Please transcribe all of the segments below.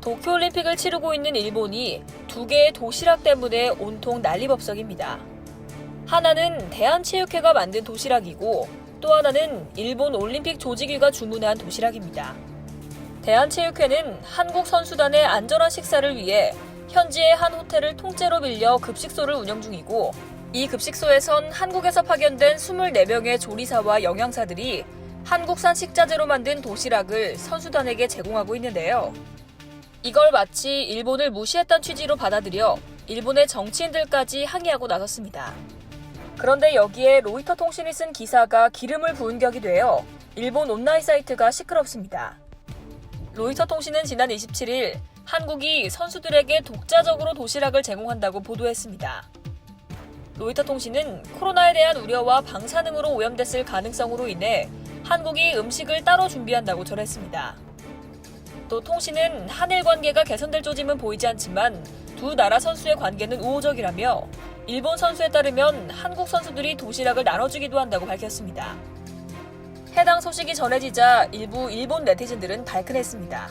도쿄올림픽을 치르고 있는 일본이 두 개의 도시락 때문에 온통 난리법석입니다. 하나는 대한체육회가 만든 도시락이고 또 하나는 일본 올림픽 조직위가 주문한 도시락입니다. 대한체육회는 한국 선수단의 안전한 식사를 위해 현지의 한 호텔을 통째로 빌려 급식소를 운영 중이고 이 급식소에선 한국에서 파견된 24명의 조리사와 영양사들이 한국산 식자재로 만든 도시락을 선수단에게 제공하고 있는데요. 이걸 마치 일본을 무시했던 취지로 받아들여 일본의 정치인들까지 항의하고 나섰습니다. 그런데 여기에 로이터 통신이 쓴 기사가 기름을 부은 격이 되어 일본 온라인 사이트가 시끄럽습니다. 로이터 통신은 지난 27일 한국이 선수들에게 독자적으로 도시락을 제공한다고 보도했습니다. 로이터 통신은 코로나에 대한 우려와 방사능으로 오염됐을 가능성으로 인해 한국이 음식을 따로 준비한다고 전했습니다. 또 통신은 한일 관계가 개선될 조짐은 보이지 않지만 두 나라 선수의 관계는 우호적이라며 일본 선수에 따르면 한국 선수들이 도시락을 나눠주기도 한다고 밝혔습니다. 해당 소식이 전해지자 일부 일본 네티즌들은 발끈했습니다.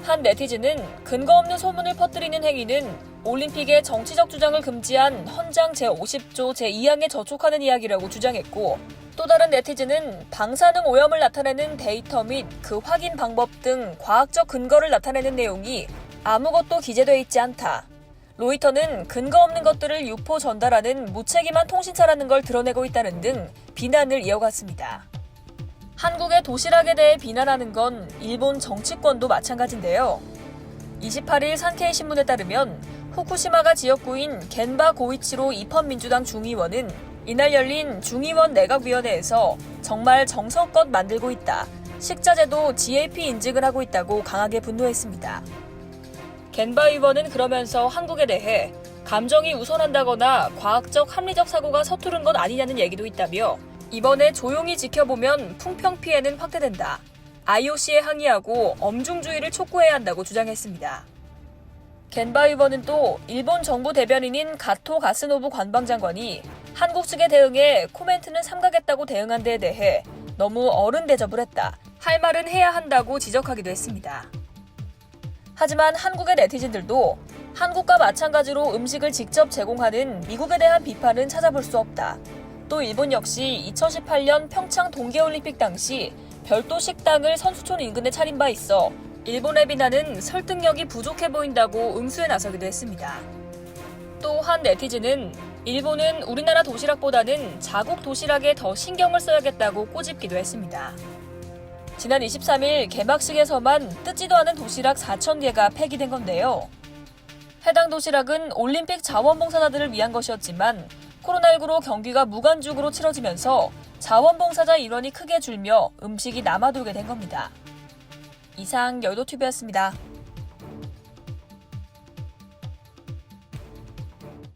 한 네티즌은 근거 없는 소문을 퍼뜨리는 행위는 올림픽의 정치적 주장을 금지한 헌장 제50조 제2항에 저촉하는 이야기라고 주장했고 또 다른 네티즌은 방사능 오염을 나타내는 데이터 및 그 확인 방법 등 과학적 근거를 나타내는 내용이 아무것도 기재되어 있지 않다. 로이터는 근거 없는 것들을 유포 전달하는 무책임한 통신사라는 걸 드러내고 있다는 등 비난을 이어갔습니다. 한국의 도시락에 대해 비난하는 건 일본 정치권도 마찬가지인데요. 28일 산케이 신문에 따르면 후쿠시마가 지역구인 겐바 고이치로 입헌민주당 중의원은 이날 열린 중의원 내각위원회에서 정말 정성껏 만들고 있다. 식자재도 GAP 인증을 하고 있다고 강하게 분노했습니다. 겐바 의원은 그러면서 한국에 대해 감정이 우선한다거나 과학적 합리적 사고가 서투른 건 아니냐는 얘기도 있다며 이번에 조용히 지켜보면 풍평 피해는 확대된다. IOC에 항의하고 엄중주의를 촉구해야 한다고 주장했습니다. 겐바 의원은 또 일본 정부 대변인인 가토 가스노부 관방장관이 한국 측에 대응해 코멘트는 삼가겠다고 대응한 데에 대해 너무 어른 대접을 했다. 할 말은 해야 한다고 지적하기도 했습니다. 하지만 한국의 네티즌들도 한국과 마찬가지로 음식을 직접 제공하는 미국에 대한 비판은 찾아볼 수 없다. 또 일본 역시 2018년 평창 동계올림픽 당시 별도 식당을 선수촌 인근에 차린 바 있어 일본의 비난은 설득력이 부족해 보인다고 응수에 나서기도 했습니다. 또 한 네티즌은 일본은 우리나라 도시락보다는 자국 도시락에 더 신경을 써야겠다고 꼬집기도 했습니다. 지난 23일 개막식에서만 뜯지도 않은 도시락 4,000개가 폐기된 건데요. 해당 도시락은 올림픽 자원봉사자들을 위한 것이었지만 코로나19로 경기가 무관중으로 치러지면서 자원봉사자 인원이 크게 줄며 음식이 남아돌게 된 겁니다. 이상 여의도TV였습니다.